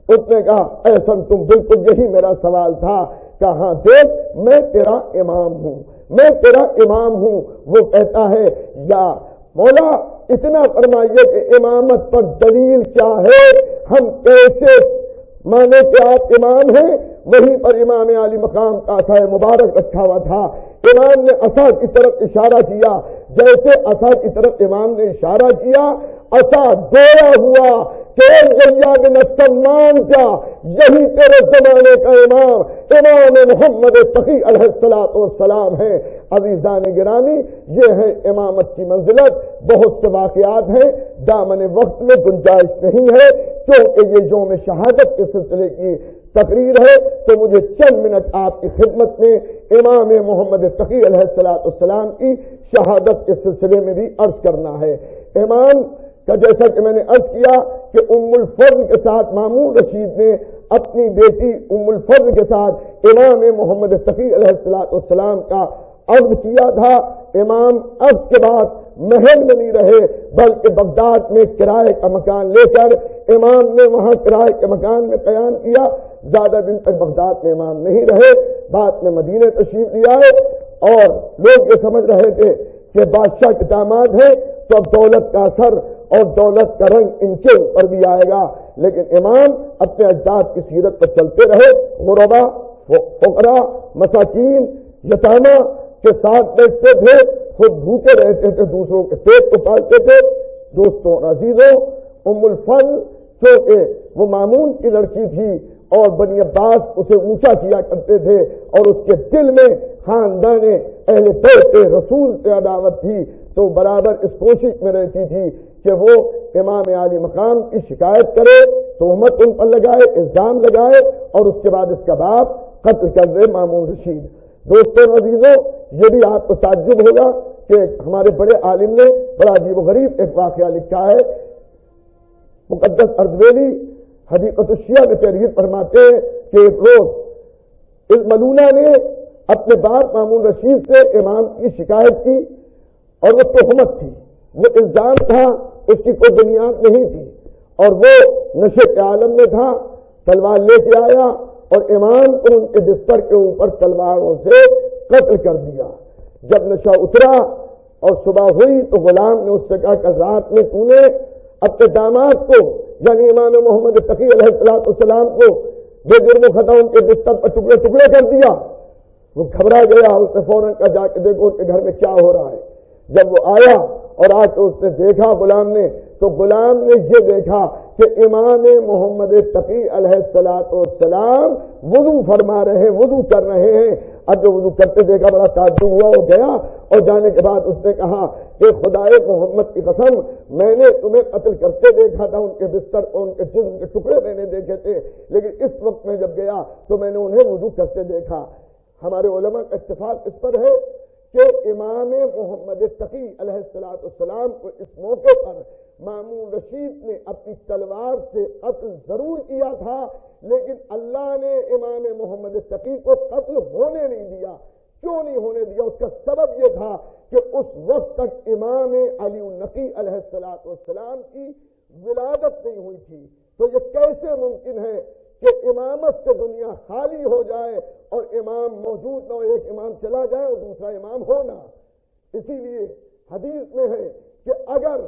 اس نے کہا احسن تم، بالکل یہی میرا سوال تھا۔ کہاں دیکھ میں تیرا امام ہوں، میں تیرا امام ہوں۔ وہ کہتا ہے یا مولا اتنا فرمائیے کہ امامت پر دلیل کیا ہے، ہم کیسے مانے کہ آپ امام ہیں؟ وہیں پر امام علی مقام کا عصا مبارک رکھا ہوا تھا۔ امام نے عصا کی طرف اشارہ کیا، جیسے عصا کی طرف امام نے اشارہ کیا عصا دوڑا ہوا کہ یحییٰ بن اکثم مان جا، یہی تیرے زمانے کا امام محمد تقی علیہ السلام ہے۔ عزیزان گرامی، یہ ہے امامت کی منزلت۔ بہت سے واقعات ہیں، دامن وقت میں گنجائش نہیں ہے چونکہ یہ یوم شہادت کے سلسلے کی تقریر ہے تو مجھے چند منٹ آپ کی خدمت میں امام محمد تقی علیہ السلام کی شہادت کے سلسلے میں بھی عرض کرنا ہے۔ امام کا جیسا کہ میں نے عرض کیا کہ ام الفضل کے ساتھ مامون رشید نے اپنی بیٹی ام الفضل کے ساتھ امام محمد تقی علیہ السلام کا عزم کیا تھا۔ امام عزم کے بعد محل میں نہیں رہے بلکہ بغداد میں کرائے کا مکان لے کر امام نے وہاں کرائے کے مکان میں قیام کیا۔ زیادہ دن تک بغداد میں امام نہیں رہے، بعد میں مدینے تشریف لے آئے اور لوگ یہ سمجھ رہے تھے کہ بادشاہ کے داماد ہیں تو اب دولت کا اثر اور دولت کا رنگ ان کے اوپر بھی آئے گا، لیکن امام اپنے اجداد کی سیرت پر چلتے رہے۔ غربا، فقراء، مساکین، یتامہ کے ساتھ بیٹھتے تھے، خود بھوکے رہتے تھے، دوسروں کے پیٹ کو پالتے تھے۔ دوستوں اور عزیزوں، ام الفضل چونکہ وہ مامون کی لڑکی تھی اور بنی عباس اسے اونچا کیا کرتے تھے اور اس کے دل میں خاندان اہل بیت رسول سے عداوت تھی، تو برابر اس کوشش میں رہتی تھی کہ وہ امام عالی مقام کی شکایت کرے، تہمت ان پر لگائے، الزام لگائے اور اس کے بعد اس کا باپ قتل کر دے مامون رشید۔ دوستوں عزیزوں، یہ بھی آپ کو تعجب ہوگا کہ ہمارے بڑے عالم نے بڑا عجیب و غریب ایک واقعہ لکھا ہے۔ مقدس اردبیلی حدیقۃ الشیعہ میں تحریر فرماتے ہیں کہ ایک روز ملونہ نے اپنے باپ مامون رشید سے امام کی شکایت کی اور وہ تہمت تھی، وہ الزام تھا، اس کی کوئی بنیاد نہیں تھی اور وہ نشے کے عالم میں تھا۔ تلوار لے کے آیا اور امام کو ان کے بستر کے اوپر تلواروں سے قتل کر دیا۔ جب نشہ اترا اور صبح ہوئی تو غلام نے اس سے کہا کہ رات میں تو نے اپنے داماد کو یعنی امام محمد تقی علیہ السلام کو بے جرم و خطا ان کے بستر پر ٹکڑے ٹکڑے کر دیا۔ وہ گھبرا گیا، اس نے فوراً کہا جا کے دیکھو ان کے گھر میں کیا ہو رہا ہے۔ جب وہ آیا اور آ کے اس نے دیکھا غلام نے، تو غلام نے یہ دیکھا کہ امام محمد تقی علیہ السلام وضو فرما رہے ہیں، وضو کر رہے ہیں۔ اب جو وضو کرتے دیکھا بڑا تعجب ہوا، وہ گیا اور جانے کے بعد اس نے کہا کہ خدائے محمد کی قسم، میں نے تمہیں قتل کرتے دیکھا تھا، ان کے بستر اور ان کے جسم کے ٹکڑے میں نے دیکھے تھے، لیکن اس وقت میں جب گیا تو میں نے انہیں وضو کرتے دیکھا۔ ہمارے علماء کا اتفاق اس پر ہے کہ امام محمد تقی علیہ السلام کو اس موقع پر مامون رشید نے اپنی تلوار سے قتل ضرور کیا تھا، لیکن اللہ نے امام محمد تقی کو قتل ہونے نہیں دیا۔ کیوں نہیں ہونے دیا؟ اس کا سبب یہ تھا کہ اس وقت تک امام علی النقی علیہ السلام کی ولادت نہیں ہوئی تھی۔ تو یہ کیسے ممکن ہے کہ امامت سے دنیا خالی ہو جائے اور امام موجود نہ ہو، ایک امام چلا جائے اور دوسرا امام ہونا؟ اسی لیے حدیث میں ہے کہ اگر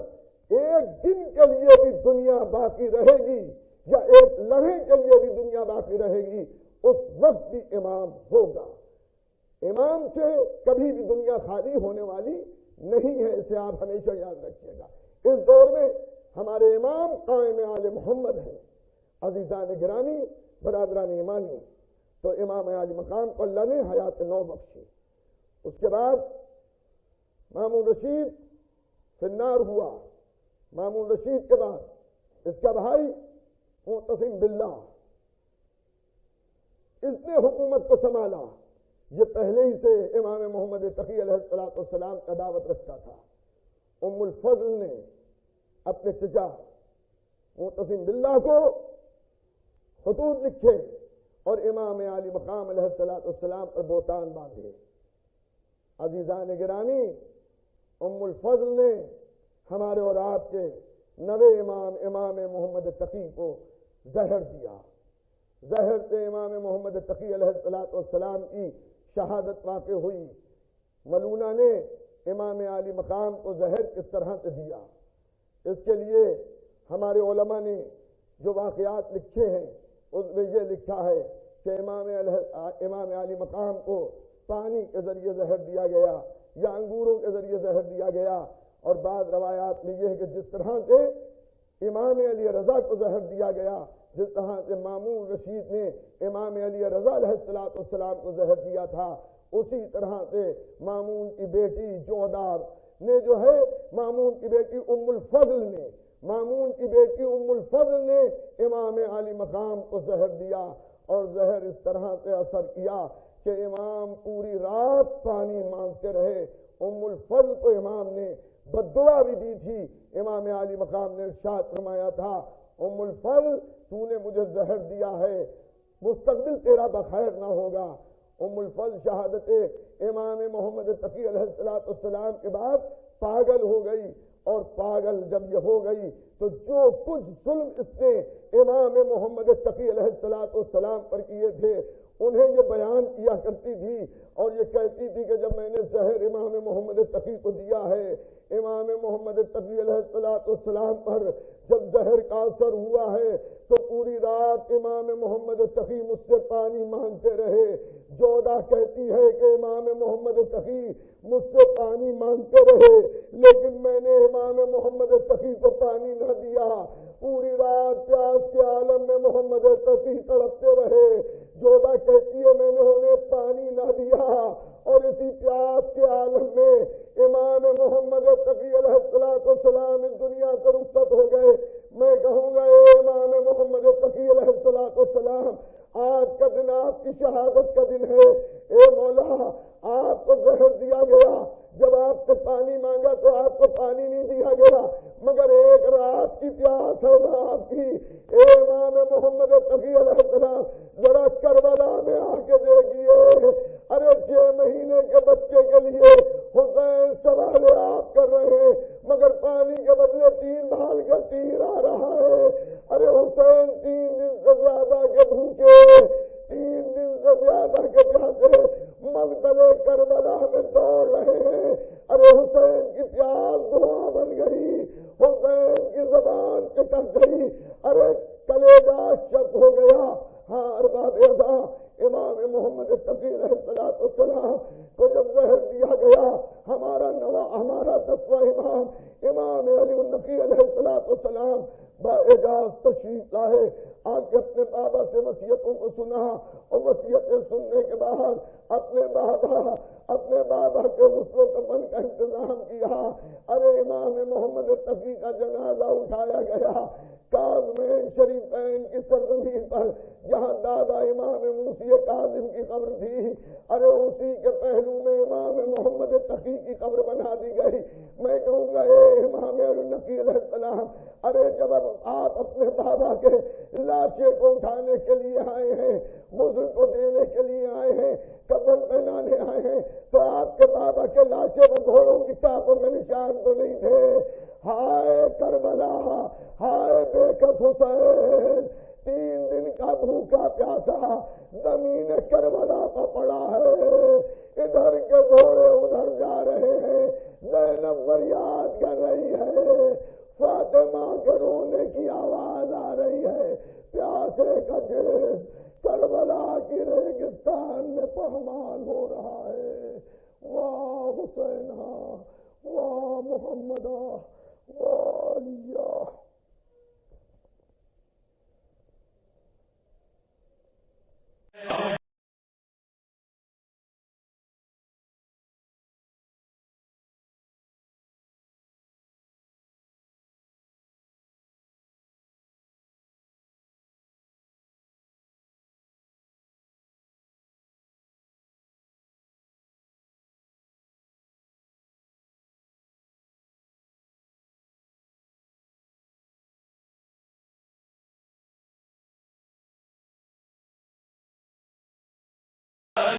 ایک دن کے لیے بھی دنیا باقی رہے گی یا ایک لمحے کے لیے بھی دنیا باقی رہے گی، اس وقت بھی امام ہوگا۔ امام سے کبھی بھی دنیا خالی ہونے والی نہیں ہے، اسے آپ ہمیشہ یاد رکھیے گا۔ اس دور میں ہمارے امام قائم آل محمد ہیں۔ عزیزان گرامی، برادران ایمانی، تو امام عالی مقام کو اللہ نے حیات نو بخشی۔ اس کے بعد مامون رشید فنار ہوا۔ مامون رشید کے بعد اس کا بھائی معتصم باللہ، اس نے حکومت کو سنبھالا۔ یہ پہلے ہی سے امام محمد تقی علیہ السلام کا دعوت رکھتا تھا۔ ام الفضل نے اپنے چچا معتصم باللہ کو خطوط لکھے اور امام عالی مقام علیہ السلام پر بہتان باندھے۔ عزیزان گرامی، ام الفضل نے ہمارے اور آپ کے نوے امام محمد تقی کو زہر دیا۔ زہر سے امام محمد تقی علیہ السلام کی شہادت واقع ہوئی۔ ملونہ نے امام عالی مقام کو زہر کس طرح سے دیا، اس کے لیے ہمارے علماء نے جو واقعات لکھے ہیں اس میں یہ لکھا ہے کہ امام عالی مقام کو پانی کے ذریعے زہر دیا گیا یا انگوروں کے ذریعے زہر دیا گیا، اور بعض روایات میں یہ ہے کہ جس طرح سے امام علی رضا کو زہر دیا گیا، جس طرح سے مامون رشید نے امام علی رضا علیہ السلام کو زہر دیا تھا، اسی طرح سے مامون کی بیٹی جودار نے جو ہے، مامون کی بیٹی ام الفضل نے مامون کی بیٹی ام الفضل نے امام عالی مقام کو زہر دیا، اور زہر اس طرح سے اثر کیا کہ امام پوری رات پانی مانگتے رہے۔ ام الفضل کو امام نے بددعا بھی دی تھی۔ امام عالی مقام نے ارشاد فرمایا تھا، ام الفضل تو نے مجھے زہر دیا ہے، مستقبل تیرا بخیر نہ ہوگا۔ ام الفضل شہادت امام محمد تقی علیہ السلام کے بعد پاگل ہو گئی، اور پاگل جب یہ ہو گئی تو جو کچھ ظلم اس نے امام محمد تقی علیہ السلام پر کیے تھے انہیں یہ بیان کیا کرتی تھی، اور یہ کہتی تھی کہ جب میں نے زہر امام محمد تقی کو دیا ہے، امام محمد تقی علیہ السلام پر جب زہر کا اثر ہوا ہے تو پوری رات امام محمد تقی مجھ سے پانی مانگتے رہے۔ جودہ کہتی ہے کہ امام محمد تقی مجھ سے پانی مانگتے رہے، لیکن میں نے امام محمد تقی کو پانی نہ دیا۔ پوری رات پیاس کے عالم میں محمد تقی تڑپتے رہے۔ جودہ کہتی ہے میں نے انہیں پانی نہ دیا، اور اسی پیاس کے عالم میں امام محمد تقی علیہ السلام اس دنیا سے رخصت ہو گئے۔ میں کہوں گا اے امام محمد تقی علیہ السلام، آج کا دن آپ کی شہادت کا دن ہے۔ اے مولا، آپ کو زہر دیا گیا، جب آپ سے پانی مانگا تو آپ کو پانی نہیں دیا گیا، مگر ایک رات کی پیاس ہے آپ کی۔ اے امام محمد تقی علیہ السلام، ذرا کربلا میں آ کے دیکھیے، ارے 6 مہینے کے بچے کے لیے حسین سوال آپ کر رہے ہیں، مگر پانی کے بدلے 3 بھال کا تیر آ رہا ہے۔ ارے حسین 3 دن سے زیادہ کے بھوکے، 3 دن سے زیادہ کے پیاسے مقتل کربلا میں دوڑ رہے ہیں۔ ارے حسین کی پیاس دعا بن گئی، حسین کی زبان چٹک گئی، ارے کلیجہ شک ہو گیا۔ ہاں ارباب رضا، امام محمد تقی علیہ السلام کو جب زہر دیا گیا، ہمارا 10واں امام امام علی النقی علیہ السلام باعجاز تشریف لائے، آ کے اپنے بابا سے وصیتوں کو سنا، اور وصیتیں سننے کے بعد اپنے بابا کے غسل و کفن کا انتظام کیا۔ ارے امام محمد تقی کا جنازہ اٹھایا گیا کاظمین شریفین کی سرزمین پر، جہاں دادا امام موسی کاظم کی قبر تھی، ارے اسی کے پہلو میں امام محمد تقی کی قبر بنا دی گئی۔ میں کہوں گا اے امام النقی علیہ السلام، ارے جب آپ اپنے بابا کے لاشے کو اٹھانے کے لیے آئے ہیں، غسل کو دینے کے لیے آئے ہیں، کفن پہنانے آئے ہیں، تو آپ کے بابا کے لاشے پر گھوڑوں کی ٹانپوں میں نشان تو نہیں تھے؟ ہائے کربلا، ہائے بے کس حسین، 3 دن کا بھوکا پیاسا زمین کربلا پر پڑا ہے، ادھر کے گھوڑے ادھر جا رہے ہیں، زینب فریاد کر رہی ہے، فاطمہ کے رونے کی آواز آ رہی ہے، پیاسے کا جسم کربلا کی ریگستان میں پامال ہو رہا ہے۔ واہ حسینہ، واہ محمدہ،